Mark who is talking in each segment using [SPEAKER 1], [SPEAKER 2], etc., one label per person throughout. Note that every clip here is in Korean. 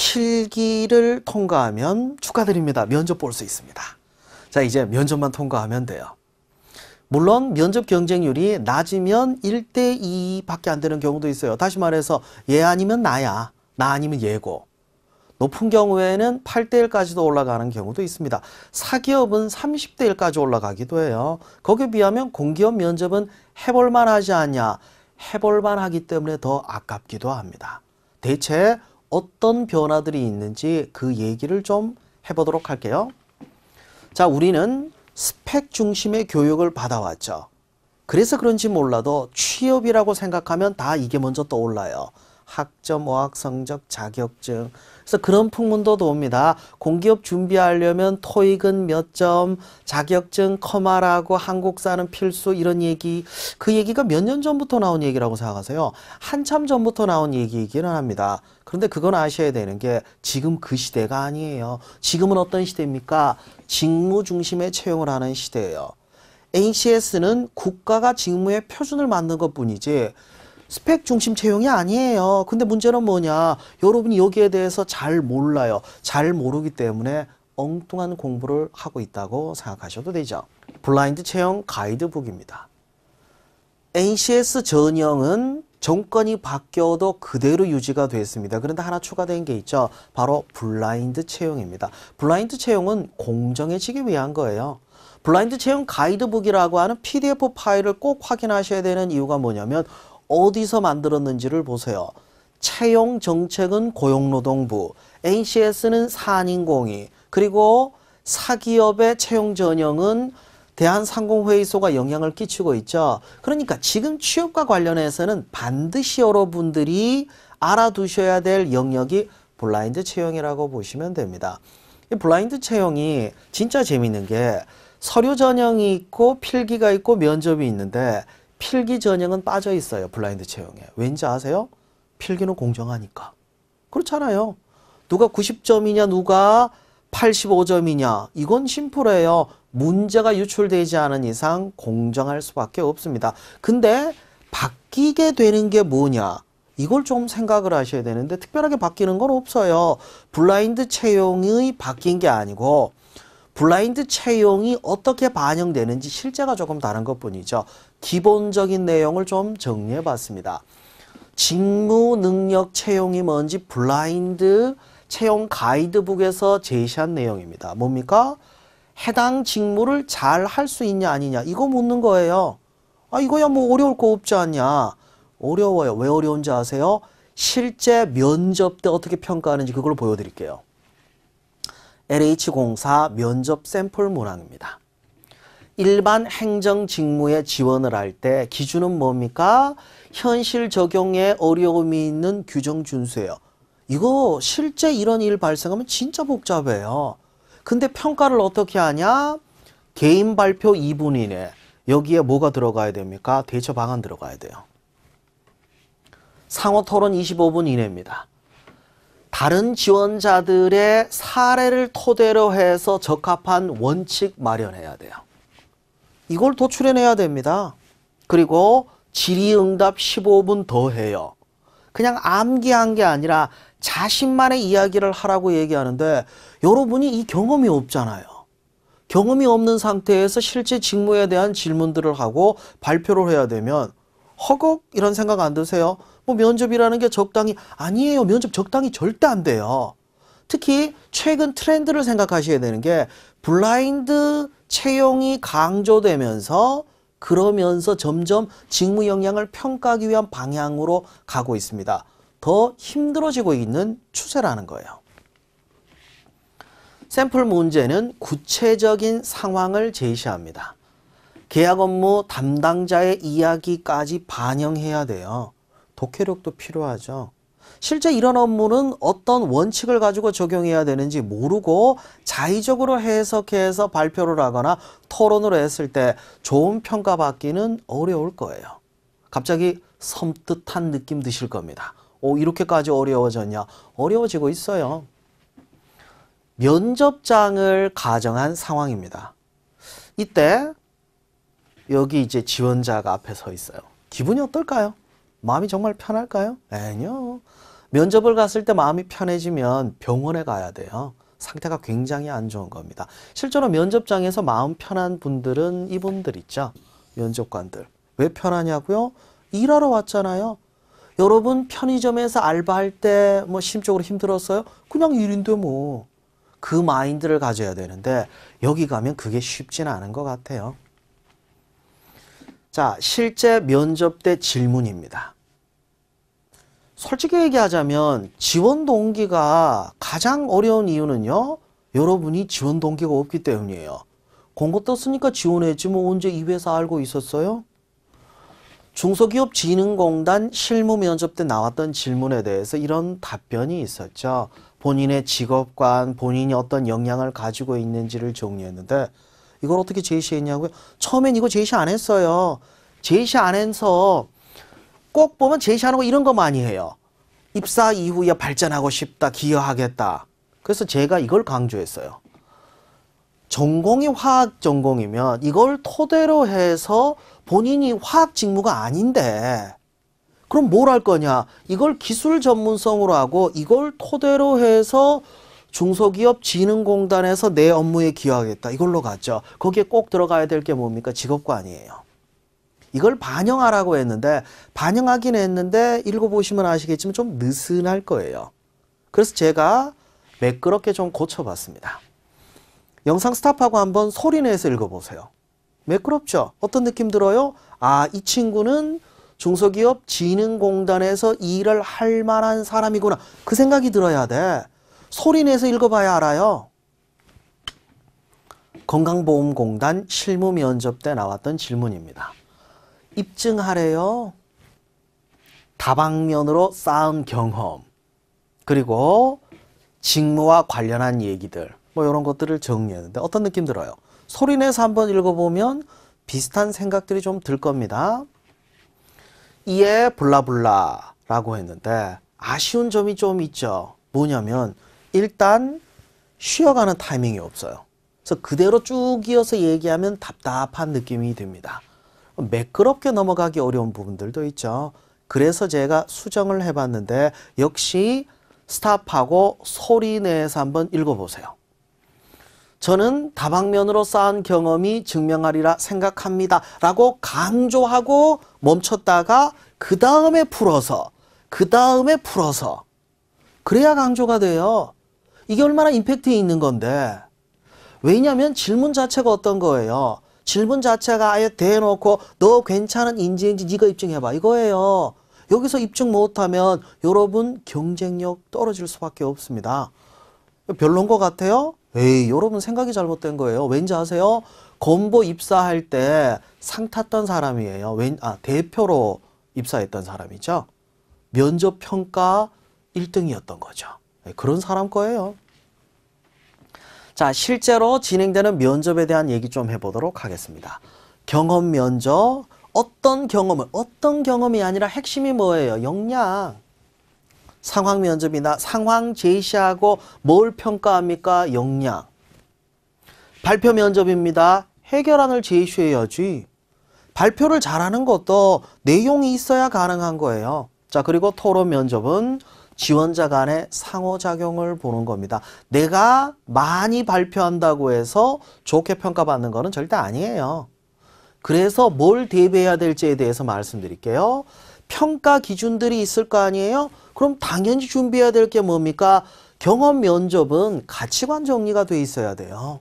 [SPEAKER 1] 필기를 통과하면 축하드립니다. 면접 볼 수 있습니다. 자, 이제 면접만 통과하면 돼요. 물론 면접 경쟁률이 낮으면 1대2밖에 안 되는 경우도 있어요. 다시 말해서 얘 아니면 나야, 나 아니면 얘고. 높은 경우에는 8대1까지도 올라가는 경우도 있습니다. 사기업은 30대1까지 올라가기도 해요. 거기에 비하면 공기업 면접은 해볼만 하지 않냐. 해볼만 하기 때문에 더 아깝기도 합니다. 대체 어떤 변화들이 있는지 그 얘기를 좀 해보도록 할게요. 자, 우리는 스펙 중심의 교육을 받아왔죠. 그래서 그런지 몰라도 취업이라고 생각하면 다 이게 먼저 떠올라요. 학점, 어학 성적, 자격증. 그래서 그런 풍문도 도옵니다. 공기업 준비하려면 토익은 몇 점, 자격증 커마라고 한국사는 필수 이런 얘기. 그 얘기가 몇 년 전부터 나온 얘기라고 생각하세요? 한참 전부터 나온 얘기이기는 합니다. 그런데 그건 아셔야 되는 게 지금 그 시대가 아니에요. 지금은 어떤 시대입니까? 직무 중심의 채용을 하는 시대예요. ACS는 국가가 직무의 표준을 만든 것뿐이지 스펙 중심 채용이 아니에요. 근데 문제는 뭐냐? 여러분이 여기에 대해서 잘 몰라요. 잘 모르기 때문에 엉뚱한 공부를 하고 있다고 생각하셔도 되죠. 블라인드 채용 가이드북입니다. ACS 전형은 정권이 바뀌어도 그대로 유지가 됐습니다. 그런데 하나 추가된 게 있죠. 바로 블라인드 채용입니다. 블라인드 채용은 공정해지기 위한 거예요. 블라인드 채용 가이드북이라고 하는 PDF 파일을 꼭 확인하셔야 되는 이유가 뭐냐면 어디서 만들었는지를 보세요. 채용 정책은 고용노동부, ACS는 산인공이, 그리고 사기업의 채용 전형은 대한상공회의소가 영향을 끼치고 있죠. 그러니까 지금 취업과 관련해서는 반드시 여러분들이 알아두셔야 될 영역이 블라인드 채용이라고 보시면 됩니다. 이 블라인드 채용이 진짜 재밌는 게 서류 전형이 있고 필기가 있고 면접이 있는데 필기 전형은 빠져 있어요. 블라인드 채용에. 왠지 아세요? 필기는 공정하니까. 그렇잖아요. 누가 90점이냐 누가 85점이냐 이건 심플해요. 문제가 유출되지 않은 이상 공정할 수밖에 없습니다. 근데 바뀌게 되는 게 뭐냐? 이걸 좀 생각을 하셔야 되는데 특별하게 바뀌는 건 없어요. 블라인드 채용이 바뀐 게 아니고 블라인드 채용이 어떻게 반영되는지 실제가 조금 다른 것뿐이죠. 기본적인 내용을 좀 정리해 봤습니다. 직무 능력 채용이 뭔지 블라인드 채용 가이드북에서 제시한 내용입니다. 뭡니까? 해당 직무를 잘 할 수 있냐 아니냐 이거 묻는 거예요. 아 이거야 뭐 어려울 거 없지 않냐. 어려워요. 왜 어려운지 아세요? 실제 면접 때 어떻게 평가하는지 그걸 보여드릴게요. LH공사 면접 샘플 문항입니다. 일반 행정 직무에 지원을 할 때 기준은 뭡니까? 현실 적용에 어려움이 있는 규정 준수예요. 이거 실제 이런 일 발생하면 진짜 복잡해요. 근데 평가를 어떻게 하냐? 개인 발표 2분 이내. 여기에 뭐가 들어가야 됩니까? 대처 방안 들어가야 돼요. 상호 토론 25분 이내입니다. 다른 지원자들의 사례를 토대로 해서 적합한 원칙 마련해야 돼요. 이걸 도출해내야 됩니다. 그리고 질의응답 15분 더 해요. 그냥 암기한 게 아니라 자신만의 이야기를 하라고 얘기하는데 여러분이 이 경험이 없잖아요. 경험이 없는 상태에서 실제 직무에 대한 질문들을 하고 발표를 해야 되면 허걱 이런 생각 안 드세요? 뭐 면접이라는 게 적당히 아니에요. 면접 적당히 절대 안 돼요. 특히 최근 트렌드를 생각하셔야 되는 게 블라인드 채용이 강조되면서 그러면서 점점 직무 역량을 평가하기 위한 방향으로 가고 있습니다. 더 힘들어지고 있는 추세라는 거예요. 샘플 문제는 구체적인 상황을 제시합니다. 계약 업무 담당자의 이야기까지 반영해야 돼요. 독해력도 필요하죠. 실제 이런 업무는 어떤 원칙을 가지고 적용해야 되는지 모르고 자의적으로 해석해서 발표를 하거나 토론을 했을 때 좋은 평가받기는 어려울 거예요. 갑자기 섬뜩한 느낌 드실 겁니다. 이렇게까지 어려워졌냐? 어려워지고 있어요. 면접장을 가정한 상황입니다. 이때 여기 이제 지원자가 앞에 서 있어요. 기분이 어떨까요? 마음이 정말 편할까요? 아니요. 면접을 갔을 때 마음이 편해지면 병원에 가야 돼요. 상태가 굉장히 안 좋은 겁니다. 실제로 면접장에서 마음 편한 분들은 이분들 있죠. 면접관들. 왜 편하냐고요? 일하러 왔잖아요. 여러분 편의점에서 알바할 때 뭐 심적으로 힘들었어요? 그냥 일인데 뭐. 그 마인드를 가져야 되는데 여기 가면 그게 쉽지는 않은 것 같아요. 자, 실제 면접 때 질문입니다. 솔직히 얘기하자면 지원 동기가 가장 어려운 이유는요. 여러분이 지원 동기가 없기 때문이에요. 공고 떴으니까 지원했지 뭐 언제 이 회사 알고 있었어요? 중소기업진흥공단 실무면접 때 나왔던 질문에 대해서 이런 답변이 있었죠. 본인의 직업관, 본인이 어떤 역량을 가지고 있는지를 정리했는데 이걸 어떻게 제시했냐고요? 처음엔 이거 제시 안 했어요. 제시 안 해서 꼭 보면 제시하는 거 이런 거 많이 해요. 입사 이후에 발전하고 싶다, 기여하겠다. 그래서 제가 이걸 강조했어요. 전공이 화학 전공이면 이걸 토대로 해서 본인이 화학 직무가 아닌데 그럼 뭘 할 거냐? 이걸 기술 전문성으로 하고 이걸 토대로 해서 중소기업진흥공단에서 내 업무에 기여하겠다. 이걸로 갔죠. 거기에 꼭 들어가야 될 게 뭡니까? 직업관이에요. 이걸 반영하라고 했는데 반영하긴 했는데 읽어보시면 아시겠지만 좀 느슨할 거예요. 그래서 제가 매끄럽게 좀 고쳐봤습니다. 영상 스탑하고 한번 소리 내서 읽어보세요. 매끄럽죠? 어떤 느낌 들어요? 아, 이 친구는 중소기업진흥공단에서 일을 할 만한 사람이구나. 그 생각이 들어야 돼. 소리 내서 읽어봐야 알아요. 건강보험공단 실무면접 때 나왔던 질문입니다. 입증하래요. 다방면으로 쌓은 경험, 그리고 직무와 관련한 얘기들, 뭐 이런 것들을 정리했는데 어떤 느낌 들어요? 소리 내서 한번 읽어보면 비슷한 생각들이 좀 들 겁니다. 이에 블라블라라고 했는데 아쉬운 점이 좀 있죠. 뭐냐면 일단 쉬어가는 타이밍이 없어요. 그래서 그대로 쭉 이어서 얘기하면 답답한 느낌이 듭니다. 매끄럽게 넘어가기 어려운 부분들도 있죠. 그래서 제가 수정을 해봤는데 역시 스탑하고 소리 내서 한번 읽어보세요. 저는 다방면으로 쌓은 경험이 증명하리라 생각합니다. 라고 강조하고 멈췄다가 그 다음에 풀어서 그래야 강조가 돼요. 이게 얼마나 임팩트 있는 건데. 왜냐하면 질문 자체가 어떤 거예요? 질문 자체가 아예 대놓고 너 괜찮은 인재인지 네가 입증해봐 이거예요. 여기서 입증 못하면 여러분 경쟁력 떨어질 수밖에 없습니다. 별론 것 같아요? 에이, 여러분 생각이 잘못된 거예요. 왠지 아세요? 건보 입사할 때 상 탔던 사람이에요. 대표로 입사했던 사람이죠. 면접 평가 1등이었던 거죠. 그런 사람 거예요. 자, 실제로 진행되는 면접에 대한 얘기 좀 해보도록 하겠습니다. 경험 면접, 어떤 경험이 아니라 핵심이 뭐예요? 역량. 상황 면접이나 상황 제시하고 뭘 평가합니까? 역량. 발표 면접입니다. 해결안을 제시해야지. 발표를 잘하는 것도 내용이 있어야 가능한 거예요. 자, 그리고 토론 면접은 지원자 간의 상호작용을 보는 겁니다. 내가 많이 발표한다고 해서 좋게 평가받는 거는 절대 아니에요. 그래서 뭘 대비해야 될지에 대해서 말씀드릴게요. 평가 기준들이 있을 거 아니에요? 그럼 당연히 준비해야 될 게 뭡니까? 경험 면접은 가치관 정리가 돼 있어야 돼요.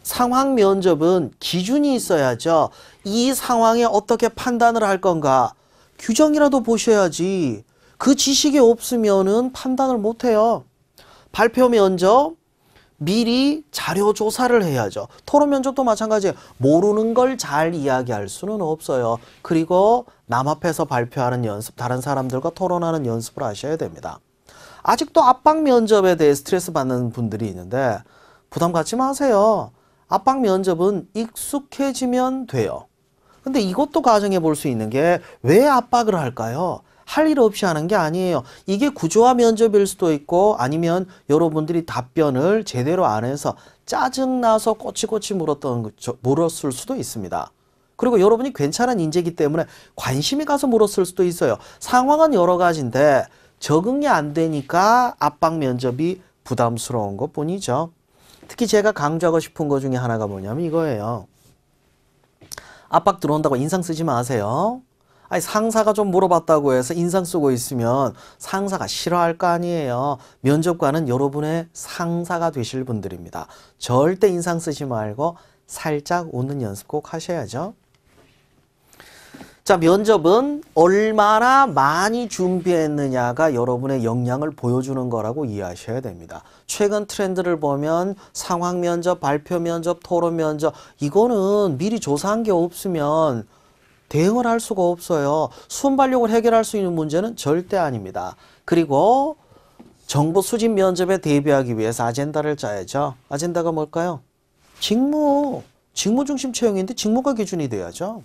[SPEAKER 1] 상황 면접은 기준이 있어야죠. 이 상황에 어떻게 판단을 할 건가? 규정이라도 보셔야지. 그 지식이 없으면은 판단을 못 해요. 발표 면접, 미리 자료 조사를 해야죠. 토론 면접도 마찬가지예요. 모르는 걸 잘 이야기할 수는 없어요. 그리고 남 앞에서 발표하는 연습, 다른 사람들과 토론하는 연습을 하셔야 됩니다. 아직도 압박 면접에 대해 스트레스 받는 분들이 있는데 부담 갖지 마세요. 압박 면접은 익숙해지면 돼요. 근데 이것도 가정해 볼 수 있는 게 왜 압박을 할까요? 할 일 없이 하는 게 아니에요. 이게 구조화 면접일 수도 있고 아니면 여러분들이 답변을 제대로 안 해서 짜증나서 꼬치꼬치 물었을 수도 있습니다. 그리고 여러분이 괜찮은 인재이기 때문에 관심이 가서 물었을 수도 있어요. 상황은 여러 가지인데 적응이 안 되니까 압박 면접이 부담스러운 것 뿐이죠. 특히 제가 강조하고 싶은 것 중에 하나가 뭐냐면 이거예요. 압박 들어온다고 인상 쓰지 마세요. 아니, 상사가 좀 물어봤다고 해서 인상 쓰고 있으면 상사가 싫어할 거 아니에요. 면접관은 여러분의 상사가 되실 분들입니다. 절대 인상 쓰지 말고 살짝 웃는 연습 꼭 하셔야죠. 자, 면접은 얼마나 많이 준비했느냐가 여러분의 역량을 보여주는 거라고 이해하셔야 됩니다. 최근 트렌드를 보면 상황 면접, 발표 면접, 토론 면접, 이거는 미리 조사한 게 없으면 대응을 할 수가 없어요. 순발력을 해결할 수 있는 문제는 절대 아닙니다. 그리고 정보 수집 면접에 대비하기 위해서 아젠다를 짜야죠. 아젠다가 뭘까요? 직무 중심 채용인데 직무가 기준이 돼야죠.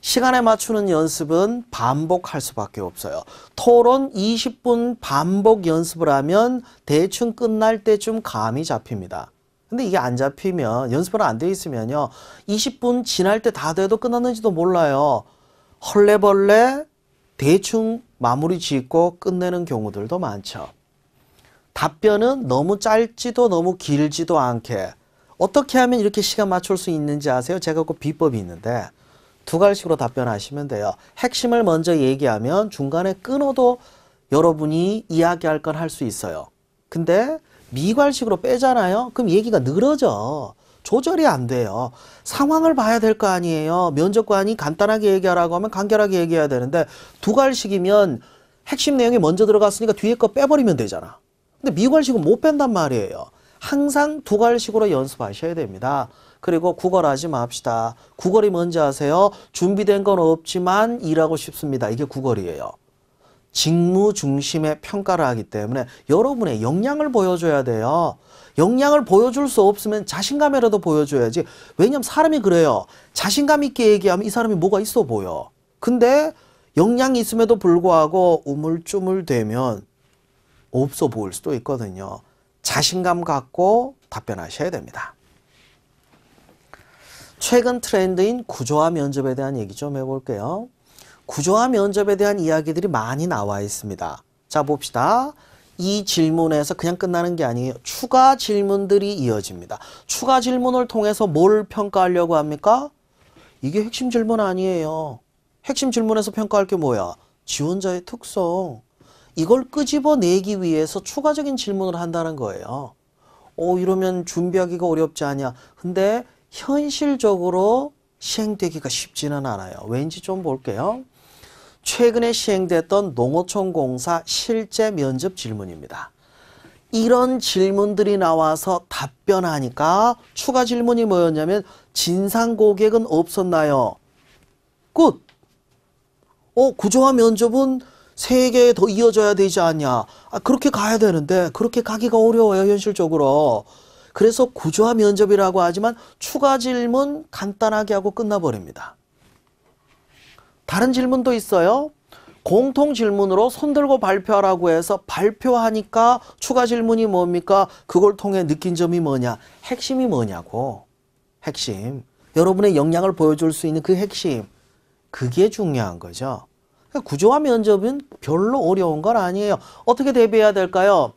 [SPEAKER 1] 시간에 맞추는 연습은 반복할 수밖에 없어요. 토론 20분 반복 연습을 하면 대충 끝날 때쯤 감이 잡힙니다. 근데 이게 안 잡히면, 연습을 안 돼 있으면요, 20분 지날 때 다 돼도 끝났는지도 몰라요. 헐레벌레 대충 마무리 짓고 끝내는 경우들도 많죠. 답변은 너무 짧지도 너무 길지도 않게 어떻게 하면 이렇게 시간 맞출 수 있는지 아세요? 제가 그 비법이 있는데 두 가지식으로 답변하시면 돼요. 핵심을 먼저 얘기하면 중간에 끊어도 여러분이 이야기할 건 할 수 있어요. 근데 미괄식으로 빼잖아요. 그럼 얘기가 늘어져. 조절이 안 돼요. 상황을 봐야 될 거 아니에요. 면접관이 간단하게 얘기하라고 하면 간결하게 얘기해야 되는데 두괄식이면 핵심 내용이 먼저 들어갔으니까 뒤에 거 빼버리면 되잖아. 근데 미괄식은 못 뺀단 말이에요. 항상 두괄식으로 연습하셔야 됩니다. 그리고 구걸하지 맙시다. 구걸이 뭔지 아세요? 준비된 건 없지만 일하고 싶습니다. 이게 구걸이에요. 직무 중심의 평가를 하기 때문에 여러분의 역량을 보여줘야 돼요. 역량을 보여줄 수 없으면 자신감이라도 보여줘야지. 왜냐면 사람이 그래요. 자신감 있게 얘기하면 이 사람이 뭐가 있어 보여. 근데 역량이 있음에도 불구하고 우물쭈물대면 없어 보일 수도 있거든요. 자신감 갖고 답변하셔야 됩니다. 최근 트렌드인 구조화 면접에 대한 얘기 좀 해볼게요. 구조화 면접에 대한 이야기들이 많이 나와 있습니다. 자, 봅시다. 이 질문에서 그냥 끝나는 게 아니에요. 추가 질문들이 이어집니다. 추가 질문을 통해서 뭘 평가하려고 합니까? 이게 핵심 질문 아니에요. 핵심 질문에서 평가할 게 뭐야? 지원자의 특성. 이걸 끄집어내기 위해서 추가적인 질문을 한다는 거예요. 이러면 준비하기가 어렵지 않냐? 근데 현실적으로 시행되기가 쉽지는 않아요. 왠지 좀 볼게요. 최근에 시행됐던 농어촌 공사 실제 면접 질문입니다. 이런 질문들이 나와서 답변하니까 추가 질문이 뭐였냐면 진상 고객은 없었나요? 끝! 구조화 면접은 3개 더 이어져야 되지 않냐? 그렇게 가야 되는데 그렇게 가기가 어려워요, 현실적으로. 그래서 구조화 면접이라고 하지만 추가 질문 간단하게 하고 끝나버립니다. 다른 질문도 있어요. 공통 질문으로 손들고 발표하라고 해서 발표하니까 추가 질문이 뭡니까? 그걸 통해 느낀 점이 뭐냐? 핵심이 뭐냐고. 핵심. 여러분의 역량을 보여줄 수 있는 그 핵심. 그게 중요한 거죠. 그러니까 구조화 면접은 별로 어려운 건 아니에요. 어떻게 대비해야 될까요?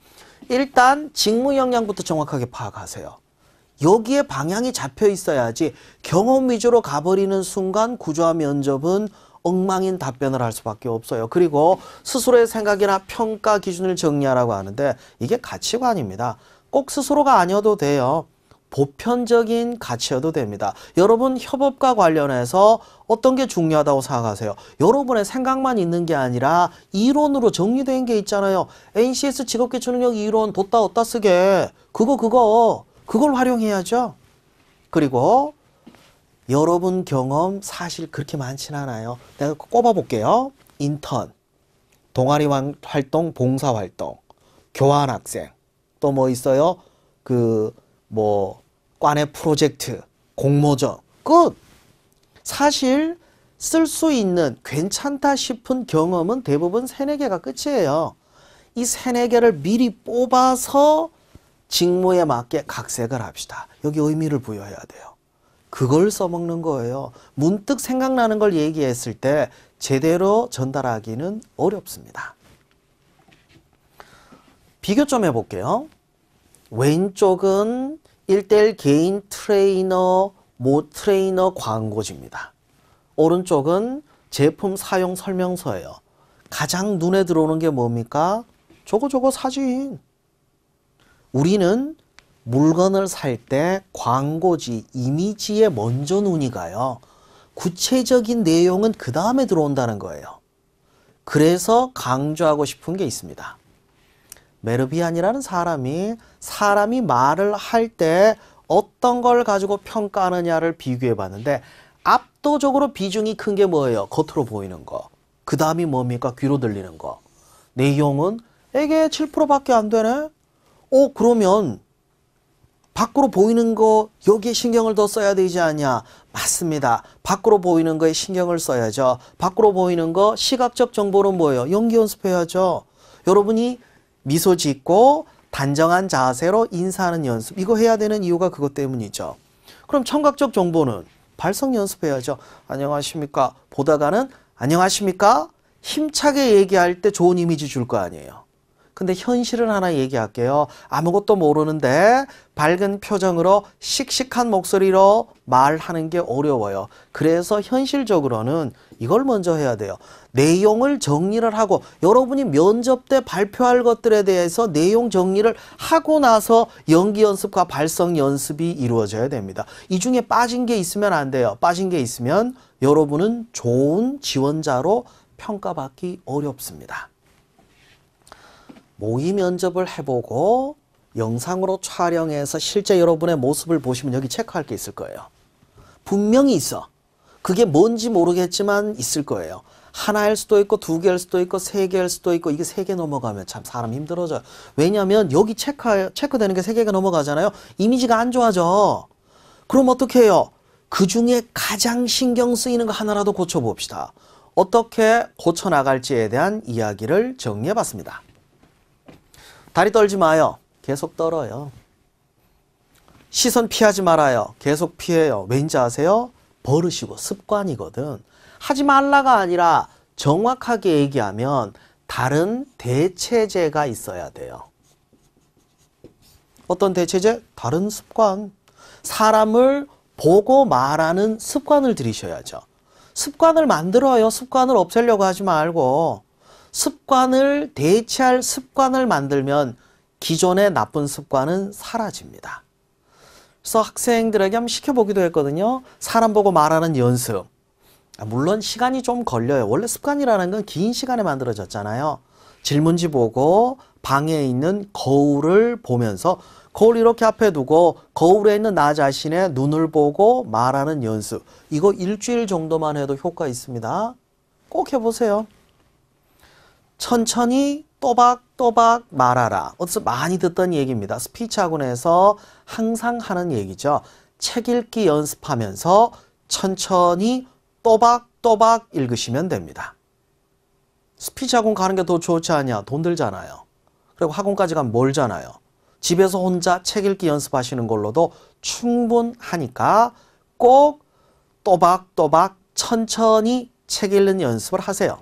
[SPEAKER 1] 일단 직무 역량부터 정확하게 파악하세요. 여기에 방향이 잡혀 있어야지 경험 위주로 가버리는 순간 구조화 면접은 엉망인 답변을 할 수밖에 없어요. 그리고 스스로의 생각이나 평가 기준을 정리하라고 하는데 이게 가치관입니다. 꼭 스스로가 아니어도 돼요. 보편적인 가치여도 됩니다. 여러분 협업과 관련해서 어떤 게 중요하다고 생각하세요? 여러분의 생각만 있는 게 아니라 이론으로 정리된 게 있잖아요. NCS 직업계초능력 이론 뒀다 얻다 쓰게 그걸 활용해야죠. 그리고 여러분 경험 사실 그렇게 많지는 않아요. 내가 꼽아볼게요. 인턴, 동아리 활동, 봉사활동, 교환학생, 또 뭐 있어요? 과내 프로젝트, 공모전, 끝! 사실 쓸 수 있는 괜찮다 싶은 경험은 대부분 3, 4개가 끝이에요. 이 3, 4개를 미리 뽑아서 직무에 맞게 각색을 합시다. 여기 의미를 부여해야 돼요. 그걸 써먹는 거예요. 문득 생각나는 걸 얘기했을 때 제대로 전달하기는 어렵습니다. 비교 좀 해볼게요. 왼쪽은 1:1 개인 트레이너, 모 트레이너 광고지입니다. 오른쪽은 제품 사용 설명서예요. 가장 눈에 들어오는 게 뭡니까? 저거 사진. 우리는 물건을 살 때 광고지, 이미지에 먼저 눈이 가요. 구체적인 내용은 그 다음에 들어온다는 거예요. 그래서 강조하고 싶은 게 있습니다. 메르비안이라는 사람이 말을 할 때 어떤 걸 가지고 평가하느냐를 비교해 봤는데 압도적으로 비중이 큰 게 뭐예요? 겉으로 보이는 거. 그 다음이 뭡니까? 귀로 들리는 거. 내용은 이게 7%밖에 안 되네? 그러면 밖으로 보이는 거 여기에 신경을 더 써야 되지 않냐? 맞습니다. 밖으로 보이는 거에 신경을 써야죠. 밖으로 보이는 거 시각적 정보는 뭐예요? 연기 연습해야죠. 여러분이 미소 짓고 단정한 자세로 인사하는 연습. 이거 해야 되는 이유가 그것 때문이죠. 그럼 청각적 정보는 발성 연습해야죠. 안녕하십니까? 보다가는 안녕하십니까? 힘차게 얘기할 때 좋은 이미지 줄 거 아니에요. 근데 현실을 하나 얘기할게요. 아무것도 모르는데 밝은 표정으로 씩씩한 목소리로 말하는 게 어려워요. 그래서 현실적으로는 이걸 먼저 해야 돼요. 내용을 정리를 하고 여러분이 면접 때 발표할 것들에 대해서 내용 정리를 하고 나서 연기 연습과 발성 연습이 이루어져야 됩니다. 이 중에 빠진 게 있으면 안 돼요. 빠진 게 있으면 여러분은 좋은 지원자로 평가받기 어렵습니다. 모의 면접을 해보고 영상으로 촬영해서 실제 여러분의 모습을 보시면 여기 체크할 게 있을 거예요. 분명히 있어. 그게 뭔지 모르겠지만 있을 거예요. 하나일 수도 있고 2개일 수도 있고 3개일 수도 있고 이게 3개 넘어가면 참 사람 힘들어져요. 왜냐하면 여기 체크되는 게 3개가 넘어가잖아요. 이미지가 안 좋아져. 그럼 어떻게 해요? 그 중에 가장 신경 쓰이는 거 하나라도 고쳐봅시다. 어떻게 고쳐나갈지에 대한 이야기를 정리해봤습니다. 다리 떨지 마요. 계속 떨어요. 시선 피하지 말아요. 계속 피해요. 왠지 아세요? 버릇이고 습관이거든. 하지 말라가 아니라 정확하게 얘기하면 다른 대체제가 있어야 돼요. 어떤 대체제? 다른 습관. 사람을 보고 말하는 습관을 들이셔야죠. 습관을 만들어요. 습관을 없애려고 하지 말고. 습관을 대체할 습관을 만들면 기존의 나쁜 습관은 사라집니다. 그래서 학생들에게 한번 시켜보기도 했거든요. 사람 보고 말하는 연습. 물론 시간이 좀 걸려요. 원래 습관이라는 건 긴 시간에 만들어졌잖아요. 질문지 보고 방에 있는 거울을 보면서 거울 이렇게 앞에 두고 거울에 있는 나 자신의 눈을 보고 말하는 연습. 이거 일주일 정도만 해도 효과 있습니다. 꼭 해보세요. 천천히 또박또박 말하라. 어디서 많이 듣던 얘기입니다. 스피치 학원에서 항상 하는 얘기죠. 책 읽기 연습하면서 천천히 또박또박 읽으시면 됩니다. 스피치 학원 가는 게 더 좋지 않냐? 돈 들잖아요. 그리고 학원까지 가면 멀잖아요. 집에서 혼자 책 읽기 연습하시는 걸로도 충분하니까 꼭 또박또박 천천히 책 읽는 연습을 하세요.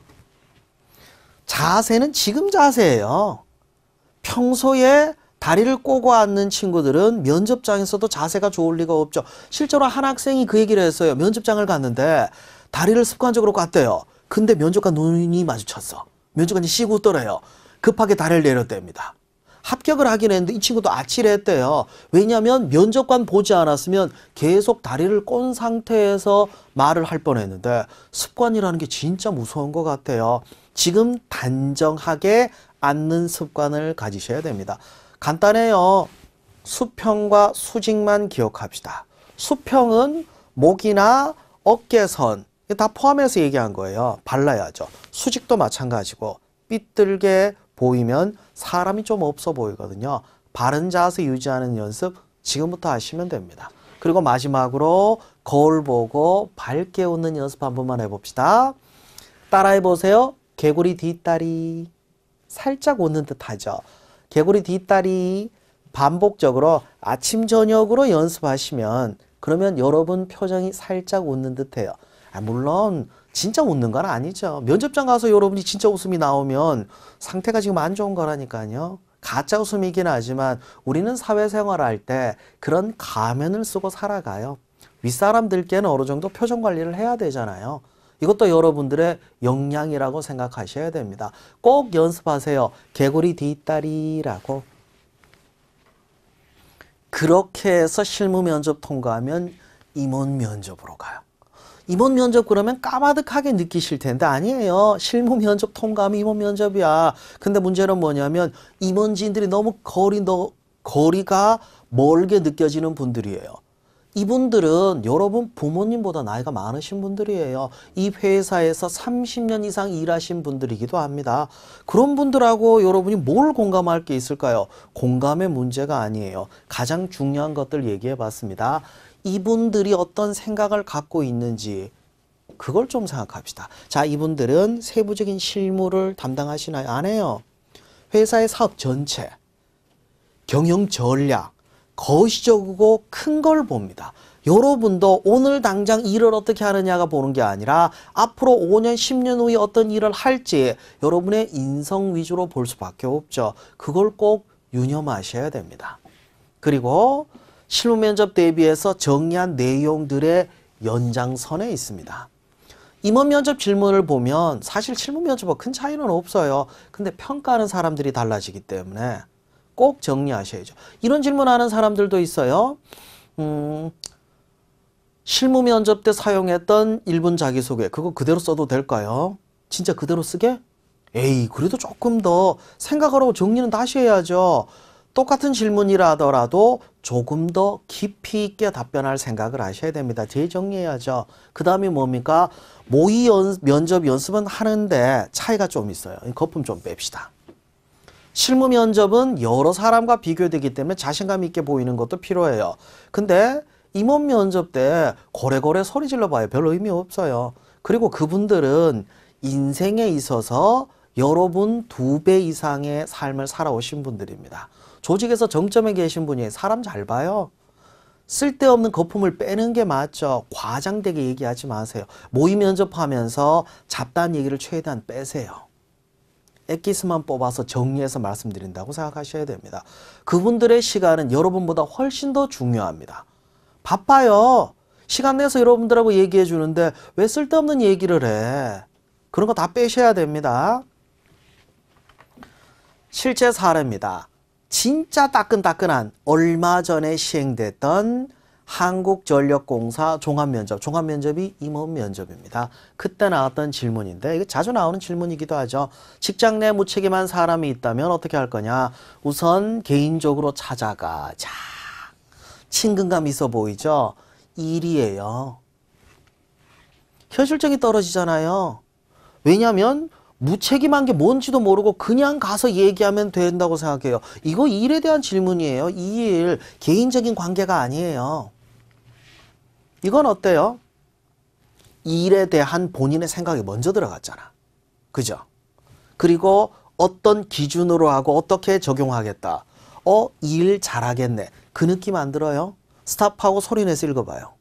[SPEAKER 1] 자세는 지금 자세예요. 평소에 다리를 꼬고 앉는 친구들은 면접장에서도 자세가 좋을 리가 없죠. 실제로 한 학생이 그 얘기를 했어요. 면접장을 갔는데 다리를 습관적으로 깠대요. 근데 면접관 눈이 마주쳤어. 면접관이 씩 웃더래요. 급하게 다리를 내렸답니다. 합격을 하긴 했는데 이 친구도 아찔했대요. 왜냐하면 면접관 보지 않았으면 계속 다리를 꼰 상태에서 말을 할 뻔했는데 습관이라는 게 진짜 무서운 것 같아요. 지금 단정하게 앉는 습관을 가지셔야 됩니다. 간단해요. 수평과 수직만 기억합시다. 수평은 목이나 어깨선 다 포함해서 얘기한 거예요. 발라야죠. 수직도 마찬가지고 삐뚤게 보이면 사람이 좀 없어 보이거든요. 바른 자세 유지하는 연습 지금부터 하시면 됩니다. 그리고 마지막으로 거울 보고 밝게 웃는 연습 한 번만 해봅시다. 따라해 보세요. 개구리 뒷다리. 살짝 웃는 듯 하죠. 개구리 뒷다리 반복적으로 아침 저녁으로 연습하시면 그러면 여러분 표정이 살짝 웃는 듯 해요. 물론 진짜 웃는 건 아니죠. 면접장 가서 여러분이 진짜 웃음이 나오면 상태가 지금 안 좋은 거라니까요. 가짜 웃음이긴 하지만 우리는 사회생활할 때 그런 가면을 쓰고 살아가요. 윗사람들께는 어느 정도 표정 관리를 해야 되잖아요. 이것도 여러분들의 역량이라고 생각하셔야 됩니다. 꼭 연습하세요. 개구리 뒷다리라고. 그렇게 해서 실무 면접 통과하면 임원 면접으로 가요. 임원 면접 그러면 까마득하게 느끼실 텐데 아니에요. 실무 면접 통과하면 임원 면접이야. 근데 문제는 뭐냐면 임원진들이 너무 거리가 멀게 느껴지는 분들이에요. 이분들은 여러분 부모님보다 나이가 많으신 분들이에요. 이 회사에서 30년 이상 일하신 분들이기도 합니다. 그런 분들하고 여러분이 뭘 공감할 게 있을까요? 공감의 문제가 아니에요. 가장 중요한 것들 얘기해 봤습니다. 이분들이 어떤 생각을 갖고 있는지 그걸 좀 생각합시다. 자, 이분들은 세부적인 실무를 담당하시나요? 안 해요. 회사의 사업 전체, 경영 전략, 거시적이고 큰 걸 봅니다. 여러분도 오늘 당장 일을 어떻게 하느냐가 보는 게 아니라 앞으로 5년, 10년 후에 어떤 일을 할지 여러분의 인성 위주로 볼 수밖에 없죠. 그걸 꼭 유념하셔야 됩니다. 그리고 실무 면접 대비해서 정리한 내용들의 연장선에 있습니다. 임원 면접 질문을 보면 사실 실무 면접과 큰 차이는 없어요. 근데 평가하는 사람들이 달라지기 때문에 꼭 정리하셔야죠. 이런 질문하는 사람들도 있어요. 실무 면접 때 사용했던 1분 자기소개 그거 그대로 써도 될까요? 진짜 그대로 쓰게? 에이, 그래도 조금 더 생각을 하고 정리는 다시 해야죠. 똑같은 질문이라 하더라도 조금 더 깊이 있게 답변할 생각을 하셔야 됩니다. 재정리해야죠. 그 다음에 뭡니까? 모의 면접 연습은 하는데 차이가 좀 있어요. 거품 좀 뺍시다. 실무 면접은 여러 사람과 비교되기 때문에 자신감 있게 보이는 것도 필요해요. 근데 임원 면접 때 고래고래 소리 질러봐요. 별 의미 없어요. 그리고 그분들은 인생에 있어서 여러분 2배 이상의 삶을 살아오신 분들입니다. 조직에서 정점에 계신 분이 사람 잘 봐요. 쓸데없는 거품을 빼는 게 맞죠. 과장되게 얘기하지 마세요. 모의 면접하면서 잡다한 얘기를 최대한 빼세요. 엑기스만 뽑아서 정리해서 말씀드린다고 생각하셔야 됩니다. 그분들의 시간은 여러분보다 훨씬 더 중요합니다. 바빠요. 시간 내서 여러분들하고 얘기해 주는데 왜 쓸데없는 얘기를 해. 그런 거 다 빼셔야 됩니다. 실제 사례입니다. 진짜 따끈따끈한 얼마 전에 시행됐던 한국전력공사 종합면접. 종합면접이 임원 면접입니다. 그때 나왔던 질문인데 이거 자주 나오는 질문이기도 하죠. 직장 내 무책임한 사람이 있다면 어떻게 할 거냐. 우선 개인적으로 찾아가. 자, 친근감 있어 보이죠? 일이에요. 현실적이 떨어지잖아요. 왜냐하면 무책임한 게 뭔지도 모르고 그냥 가서 얘기하면 된다고 생각해요. 이거 일에 대한 질문이에요. 이 일 개인적인 관계가 아니에요. 이건 어때요? 일에 대한 본인의 생각이 먼저 들어갔잖아. 그죠? 그리고 어떤 기준으로 하고 어떻게 적용하겠다. 일 잘하겠네. 그 느낌 안 들어요? 스탑하고 소리내서 읽어봐요.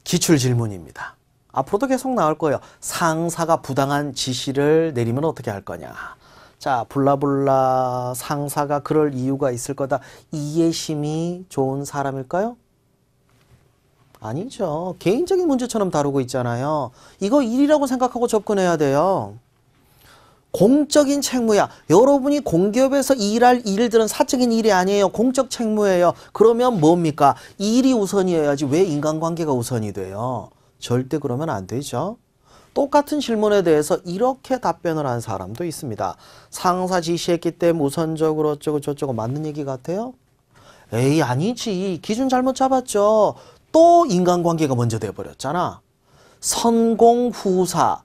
[SPEAKER 1] 기출 질문입니다. 앞으로도 계속 나올 거예요. 상사가 부당한 지시를 내리면 어떻게 할 거냐. 자, 블라블라 상사가 그럴 이유가 있을 거다. 이해심이 좋은 사람일까요? 아니죠. 개인적인 문제처럼 다루고 있잖아요. 이거 일이라고 생각하고 접근해야 돼요. 공적인 책무야. 여러분이 공기업에서 일할 일들은 사적인 일이 아니에요. 공적 책무예요. 그러면 뭡니까? 일이 우선이어야지 왜 인간관계가 우선이 돼요? 절대 그러면 안 되죠. 똑같은 질문에 대해서 이렇게 답변을 한 사람도 있습니다. 상사 지시했기 때문에 우선적으로 어쩌고 저쩌고 맞는 얘기 같아요? 에이, 아니지. 기준 잘못 잡았죠. 또 인간관계가 먼저 돼버렸잖아. 선공후사.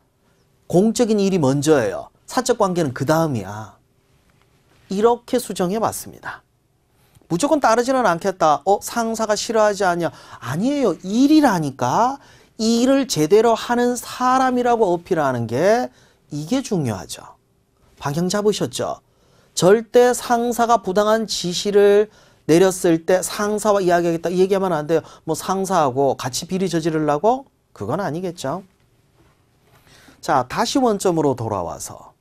[SPEAKER 1] 공적인 일이 먼저예요. 사적 관계는 그 다음이야. 이렇게 수정해 봤습니다. 무조건 따르지는 않겠다. 상사가 싫어하지 않냐. 아니에요. 일이라니까. 이 일을 제대로 하는 사람이라고 어필하는 게 이게 중요하죠. 방향 잡으셨죠? 절대 상사가 부당한 지시를 내렸을 때 상사와 이야기하겠다 얘기하면 안 돼요. 뭐 상사하고 같이 비리 저지르려고? 그건 아니겠죠. 자, 다시 원점으로 돌아와서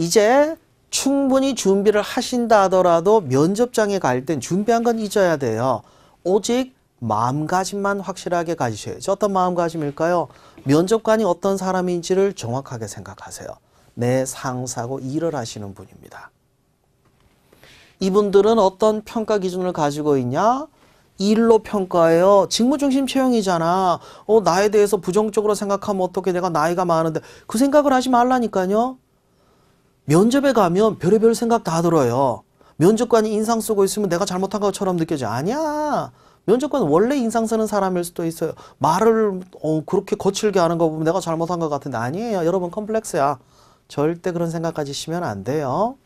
[SPEAKER 1] 이제 충분히 준비를 하신다 하더라도 면접장에 갈 땐 준비한 건 잊어야 돼요. 오직 마음가짐만 확실하게 가지셔야죠. 어떤 마음가짐일까요? 면접관이 어떤 사람인지를 정확하게 생각하세요. 내 상사고 일을 하시는 분입니다. 이분들은 어떤 평가 기준을 가지고 있냐? 일로 평가해요. 직무중심 채용이잖아. 나에 대해서 부정적으로 생각하면 어떻게, 내가 나이가 많은데, 그 생각을 하지 말라니까요. 면접에 가면 별의별 생각 다 들어요. 면접관이 인상 쓰고 있으면 내가 잘못한 것처럼 느껴져. 아니야. 면접관은 원래 인상 쓰는 사람일 수도 있어요. 말을 그렇게 거칠게 하는 거 보면 내가 잘못한 것 같은데, 아니에요. 여러분 컴플렉스야. 절대 그런 생각 가지시면 안 돼요.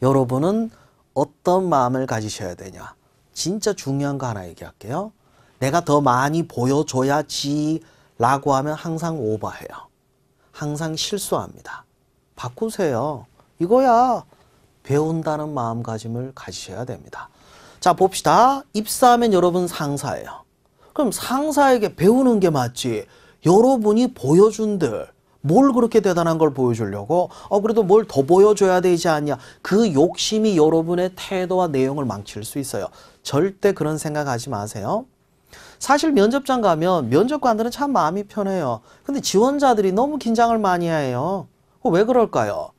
[SPEAKER 1] 여러분은 어떤 마음을 가지셔야 되냐. 진짜 중요한 거 하나 얘기할게요. 내가 더 많이 보여줘야지 라고 하면 항상 오버해요. 항상 실수합니다. 바꾸세요. 이거야. 배운다는 마음가짐을 가지셔야 됩니다. 자, 봅시다. 입사하면 여러분 상사예요. 그럼 상사에게 배우는 게 맞지. 여러분이 보여준들 뭘 그렇게 대단한 걸 보여주려고? 그래도 뭘 더 보여줘야 되지 않냐? 그 욕심이 여러분의 태도와 내용을 망칠 수 있어요. 절대 그런 생각하지 마세요. 사실 면접장 가면 면접관들은 참 마음이 편해요. 근데 지원자들이 너무 긴장을 많이 해요. 왜 그럴까요?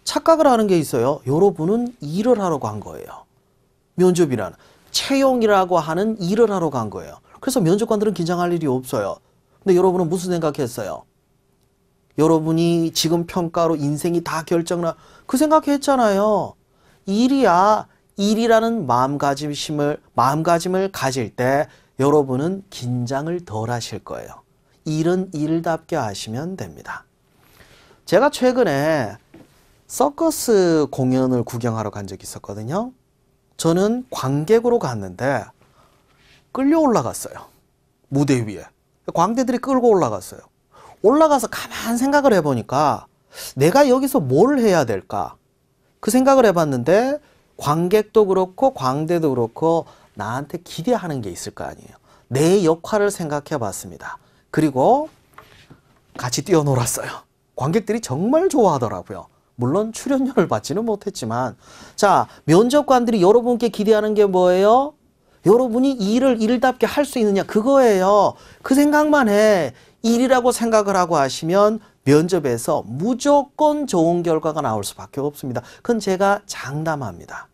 [SPEAKER 1] 착각을 하는 게 있어요. 여러분은 일을 하러 간 거예요. 면접이란 채용이라고 하는 일을 하러 간 거예요. 그래서 면접관들은 긴장할 일이 없어요. 근데 여러분은 무슨 생각했어요? 여러분이 지금 평가로 인생이 다 결정나, 그 생각했잖아요. 일이야. 일이라는 마음가짐을 가질 때 여러분은 긴장을 덜 하실 거예요. 일은 일답게 하시면 됩니다. 제가 최근에 서커스 공연을 구경하러 간 적이 있었거든요. 저는 관객으로 갔는데 끌려 올라갔어요. 무대 위에. 관객들이 끌고 올라갔어요. 올라가서 가만 생각을 해보니까 내가 여기서 뭘 해야 될까? 그 생각을 해봤는데 관객도 그렇고 광대도 그렇고 나한테 기대하는 게 있을 거 아니에요. 내 역할을 생각해 봤습니다. 그리고 같이 뛰어놀았어요. 관객들이 정말 좋아하더라고요. 물론 출연료를 받지는 못했지만, 자, 면접관들이 여러분께 기대하는 게 뭐예요? 여러분이 일을 일답게 할 수 있느냐, 그거예요. 그 생각만 해. 일이라고 생각을 하고 하시면 면접에서 무조건 좋은 결과가 나올 수밖에 없습니다. 그건 제가 장담합니다.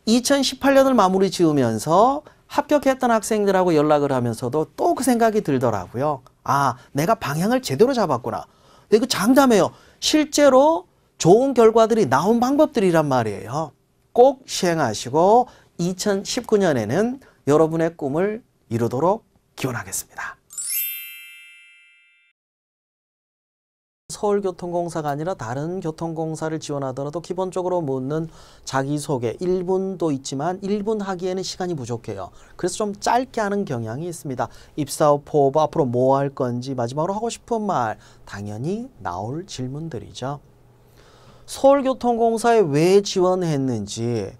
[SPEAKER 1] 2018년을 마무리 지으면서 합격했던 학생들하고 연락을 하면서도 또 그 생각이 들더라고요. 아, 내가 방향을 제대로 잡았구나. 근데 그 장담해요. 실제로 좋은 결과들이 나온 방법들이란 말이에요. 꼭 시행하시고 2019년에는 여러분의 꿈을 이루도록 기원하겠습니다. 서울교통공사가 아니라 다른 교통공사를 지원하더라도 기본적으로 묻는 자기소개 1분도 있지만 1분 하기에는 시간이 부족해요. 그래서 좀 짧게 하는 경향이 있습니다. 입사 후 포부, 앞으로 뭐 할 건지, 마지막으로 하고 싶은 말, 당연히 나올 질문들이죠. 서울교통공사에 왜 지원했는지,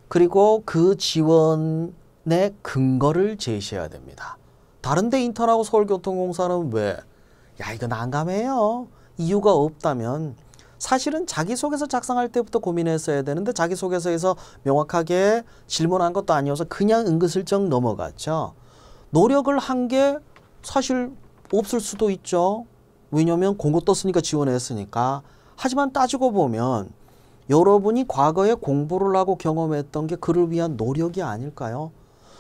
[SPEAKER 1] 그리고 그 지원의 근거를 제시해야 됩니다. 다른 데 인턴하고 서울교통공사는 왜? 야, 이거 난감해요. 이유가 없다면 사실은 자기소개서 작성할 때부터 고민했어야 되는데 자기소개서에서 명확하게 질문한 것도 아니어서 그냥 은근슬쩍 넘어갔죠. 노력을 한 게 사실 없을 수도 있죠. 왜냐하면 공고 떴으니까 지원했으니까. 하지만 따지고 보면 여러분이 과거에 공부를 하고 경험했던 게 그를 위한 노력이 아닐까요?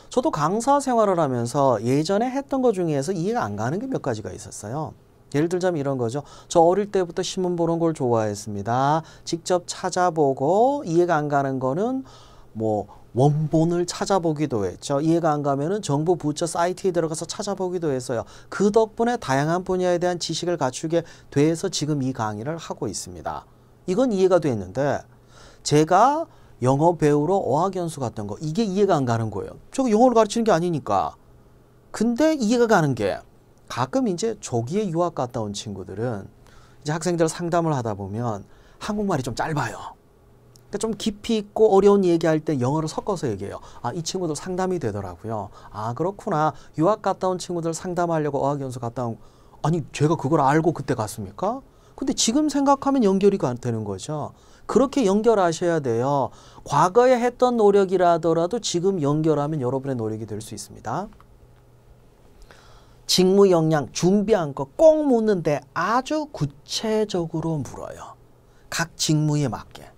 [SPEAKER 1] 저도 강사 생활을 하면서 예전에 했던 것 중에서 이해가 안 가는 게 몇 가지가 있었어요. 예를 들자면 이런 거죠. 저 어릴 때부터 신문 보는 걸 좋아했습니다. 직접 찾아보고 이해가 안 가는 거는 뭐 원본을 찾아보기도 했죠. 이해가 안 가면은 정부 부처 사이트에 들어가서 찾아보기도 했어요. 그 덕분에 다양한 분야에 대한 지식을 갖추게 돼서 지금 이 강의를 하고 있습니다. 이건 이해가 됐는데 제가 영어 배우러 어학연수 갔던 거, 이게 이해가 안 가는 거예요. 저거 영어를 가르치는 게 아니니까. 근데 이해가 가는 게 가끔 이제 조기에 유학 갔다 온 친구들은 이제 학생들 상담을 하다 보면 한국말이 좀 짧아요. 그러니까 좀 깊이 있고 어려운 얘기할 때 영어를 섞어서 얘기해요. 아, 이 친구들 상담이 되더라고요. 아, 그렇구나. 유학 갔다 온 친구들 상담하려고 어학연수 갔다 온, 아니 제가 그걸 알고 그때 갔습니까? 근데 지금 생각하면 연결이 되는 거죠. 그렇게 연결하셔야 돼요. 과거에 했던 노력이라더라도 지금 연결하면 여러분의 노력이 될 수 있습니다. 직무 역량 준비한 거 꼭 묻는데 아주 구체적으로 물어요. 각 직무에 맞게.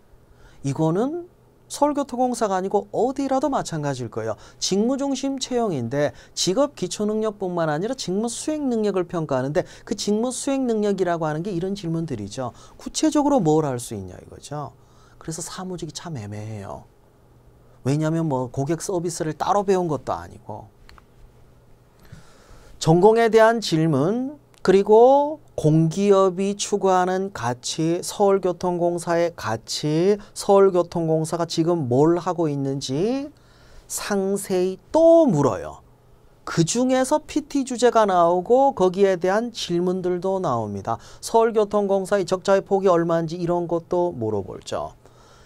[SPEAKER 1] 이거는 서울교통공사가 아니고 어디라도 마찬가지일 거예요. 직무중심 채용인데 직업 기초능력뿐만 아니라 직무 수행 능력을 평가하는데 그 직무 수행 능력이라고 하는 게 이런 질문들이죠. 구체적으로 뭘 할 수 있냐 이거죠. 그래서 사무직이 참 애매해요. 왜냐하면 뭐 고객 서비스를 따로 배운 것도 아니고. 전공에 대한 질문 그리고 공기업이 추구하는 가치, 서울교통공사의 가치, 서울교통공사가 지금 뭘 하고 있는지 상세히 또 물어요. 그 중에서 PT 주제가 나오고 거기에 대한 질문들도 나옵니다. 서울교통공사의 적자의 폭이 얼마인지 이런 것도 물어보죠.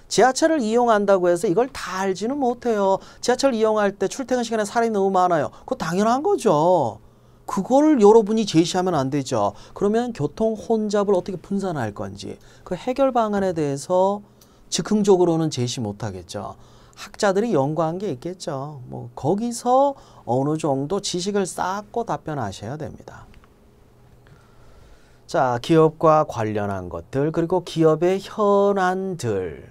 [SPEAKER 1] 지하철을 이용한다고 해서 이걸 다 알지는 못해요. 지하철 이용할 때 출퇴근 시간에 사람이 너무 많아요. 그거 당연한 거죠. 그걸 여러분이 제시하면 안 되죠. 그러면 교통 혼잡을 어떻게 분산할 건지 그 해결 방안에 대해서 즉흥적으로는 제시 못하겠죠. 학자들이 연구한 게 있겠죠. 뭐 거기서 어느 정도 지식을 쌓고 답변하셔야 됩니다. 자, 기업과 관련한 것들 그리고 기업의 현안들.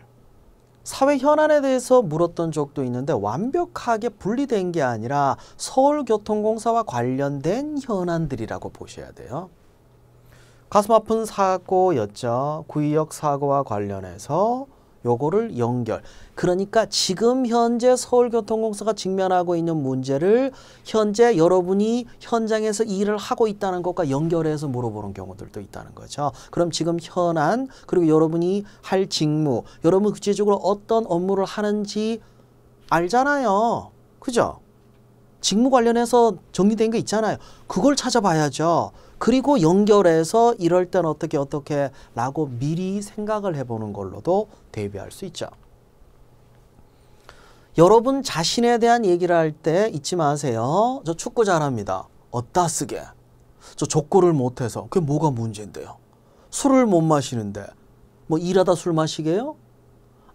[SPEAKER 1] 사회 현안에 대해서 물었던 적도 있는데 완벽하게 분리된 게 아니라 서울교통공사와 관련된 현안들이라고 보셔야 돼요. 가슴 아픈 사고였죠. 구의역 사고와 관련해서 요거를 연결. 그러니까 지금 현재 서울교통공사가 직면하고 있는 문제를 현재 여러분이 현장에서 일을 하고 있다는 것과 연결해서 물어보는 경우들도 있다는 거죠. 그럼 지금 현안 그리고 여러분이 할 직무, 여러분 구체적으로 어떤 업무를 하는지 알잖아요. 그죠? 직무 관련해서 정리된 게 있잖아요. 그걸 찾아봐야죠. 그리고 연결해서 이럴 땐 어떻게 라고 미리 생각을 해보는 걸로도 대비할 수 있죠. 여러분 자신에 대한 얘기를 할 때 잊지 마세요. 저 축구 잘합니다. 어따 쓰게. 저 족구를 못해서. 그게 뭐가 문제인데요. 술을 못 마시는데 뭐 일하다 술 마시게요?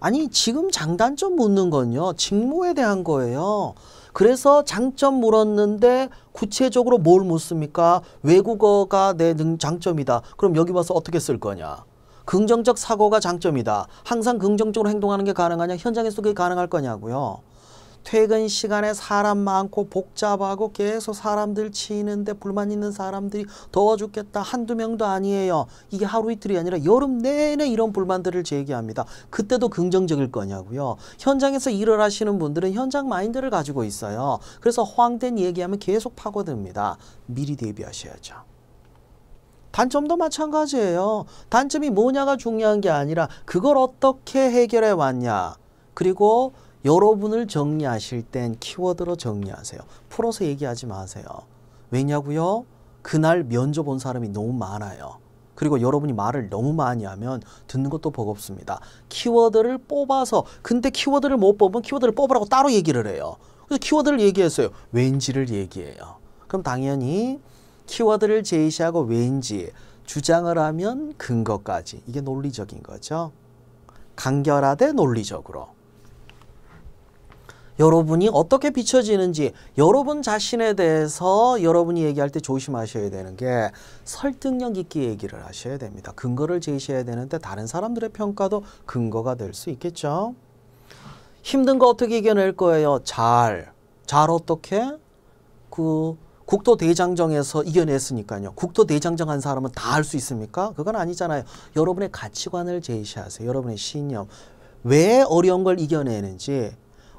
[SPEAKER 1] 아니 지금 장단점 묻는 건요. 직무에 대한 거예요. 그래서 장점 물었는데 구체적으로 뭘 묻습니까? 외국어가 내 장점이다. 그럼 여기 와서 어떻게 쓸 거냐? 긍정적 사고가 장점이다. 항상 긍정적으로 행동하는 게 가능하냐? 현장에서 그게 가능할 거냐고요. 퇴근 시간에 사람 많고 복잡하고 계속 사람들 치이는데 불만 있는 사람들이 더워 죽겠다. 한두 명도 아니에요. 이게 하루 이틀이 아니라 여름 내내 이런 불만들을 제기합니다. 그때도 긍정적일 거냐고요. 현장에서 일을 하시는 분들은 현장 마인드를 가지고 있어요. 그래서 허황된 얘기하면 계속 파고듭니다. 미리 대비하셔야죠. 단점도 마찬가지예요. 단점이 뭐냐가 중요한 게 아니라 그걸 어떻게 해결해 왔냐. 그리고 여러분을 정리하실 땐 키워드로 정리하세요. 풀어서 얘기하지 마세요. 왜냐고요? 그날 면접 온 사람이 너무 많아요. 그리고 여러분이 말을 너무 많이 하면 듣는 것도 버겁습니다. 키워드를 뽑아서 근데 키워드를 못 뽑으면 키워드를 뽑으라고 따로 얘기를 해요. 그래서 키워드를 얘기했어요. 왠지를 얘기해요. 그럼 당연히 키워드를 제시하고 왠지 주장을 하면 근거까지. 이게 논리적인 거죠. 간결하되 논리적으로. 여러분이 어떻게 비춰지는지 여러분 자신에 대해서 여러분이 얘기할 때 조심하셔야 되는 게 설득력 있게 얘기를 하셔야 됩니다. 근거를 제시해야 되는데 다른 사람들의 평가도 근거가 될 수 있겠죠. 힘든 거 어떻게 이겨낼 거예요? 잘 어떻게? 국토대장정에서 이겨냈으니까요. 국토대장정 한 사람은 다 할 수 있습니까? 그건 아니잖아요. 여러분의 가치관을 제시하세요. 여러분의 신념. 왜 어려운 걸 이겨내는지.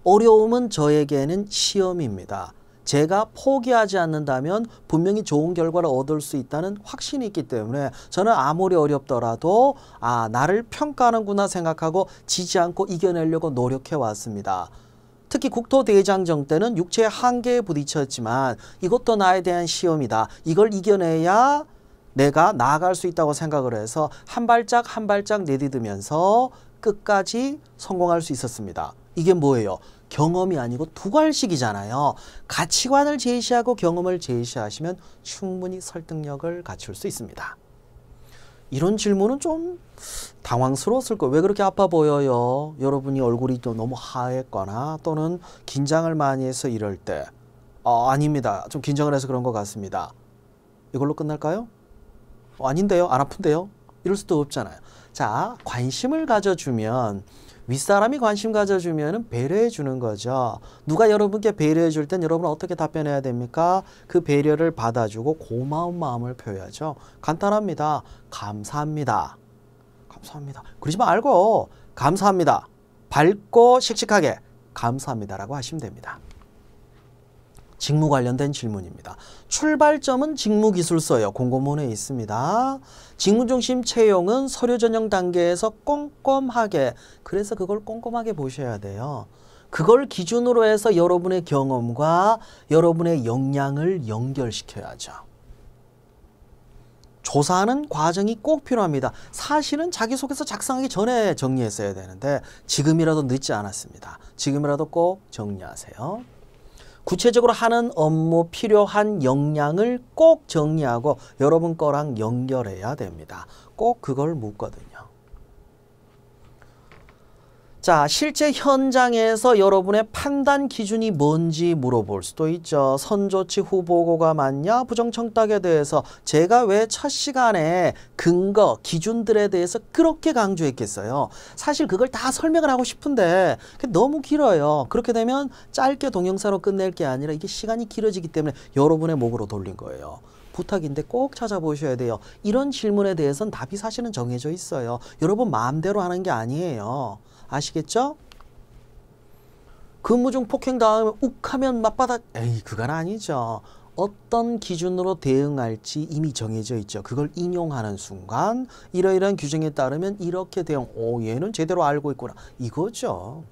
[SPEAKER 1] 어려움은 저에게는 시험입니다. 제가 포기하지 않는다면 분명히 좋은 결과를 얻을 수 있다는 확신이 있기 때문에 저는 아무리 어렵더라도 나를 평가하는구나 생각하고 지지 않고 이겨내려고 노력해 왔습니다. 특히 국토대장정 때는 육체의 한계에 부딪혔지만 이것도 나에 대한 시험이다. 이걸 이겨내야 내가 나아갈 수 있다고 생각을 해서 한 발짝 한 발짝 내디디면서 끝까지 성공할 수 있었습니다. 이게 뭐예요? 경험이 아니고 두괄식이잖아요. 가치관을 제시하고 경험을 제시하시면 충분히 설득력을 갖출 수 있습니다. 이런 질문은 좀 당황스러웠을 거예요. 왜 그렇게 아파 보여요? 여러분이 얼굴이 또 너무 하얗거나 또는 긴장을 많이 해서 이럴 때. 아닙니다. 좀 긴장을 해서 그런 것 같습니다. 이걸로 끝날까요? 아닌데요? 안 아픈데요? 이럴 수도 없잖아요. 자, 관심을 가져주면, 윗사람이 관심 가져주면 배려해 주는 거죠. 누가 여러분께 배려해 줄 땐 여러분은 어떻게 답변해야 됩니까? 그 배려를 받아주고 고마운 마음을 표해야죠. 간단합니다. 감사합니다. 감사합니다. 그러지 말고 감사합니다. 밝고 씩씩하게 감사합니다라고 하시면 됩니다. 직무 관련된 질문입니다. 출발점은 직무기술서예요. 공고문에 있습니다. 직무중심 채용은 서류 전형 단계에서 꼼꼼하게, 그래서 그걸 꼼꼼하게 보셔야 돼요. 그걸 기준으로 해서 여러분의 경험과 여러분의 역량을 연결시켜야죠. 조사하는 과정이 꼭 필요합니다. 사실은 자기소개서 작성하기 전에 정리했어야 되는데 지금이라도 늦지 않았습니다. 지금이라도 꼭 정리하세요. 구체적으로 하는 업무 필요한 역량을 꼭 정리하고 여러분 거랑 연결해야 됩니다. 꼭 그걸 묻거든요. 자, 실제 현장에서 여러분의 판단 기준이 뭔지 물어볼 수도 있죠. 선조치 후보고가 맞냐? 부정청탁에 대해서 제가 왜 첫 시간에 근거, 기준들에 대해서 그렇게 강조했겠어요. 사실 그걸 다 설명을 하고 싶은데 너무 길어요. 그렇게 되면 짧게 동영상으로 끝낼 게 아니라 이게 시간이 길어지기 때문에 여러분의 목으로 돌린 거예요. 부탁인데 꼭 찾아보셔야 돼요. 이런 질문에 대해서는 답이 사실은 정해져 있어요. 여러분 마음대로 하는 게 아니에요. 아시겠죠? 근무 중 폭행 당하면 욱하면 맞받아, 에이 그건 아니죠. 어떤 기준으로 대응할지 이미 정해져 있죠. 그걸 인용하는 순간 이러이러한 규정에 따르면 이렇게 대응, 얘는 제대로 알고 있구나 이거죠.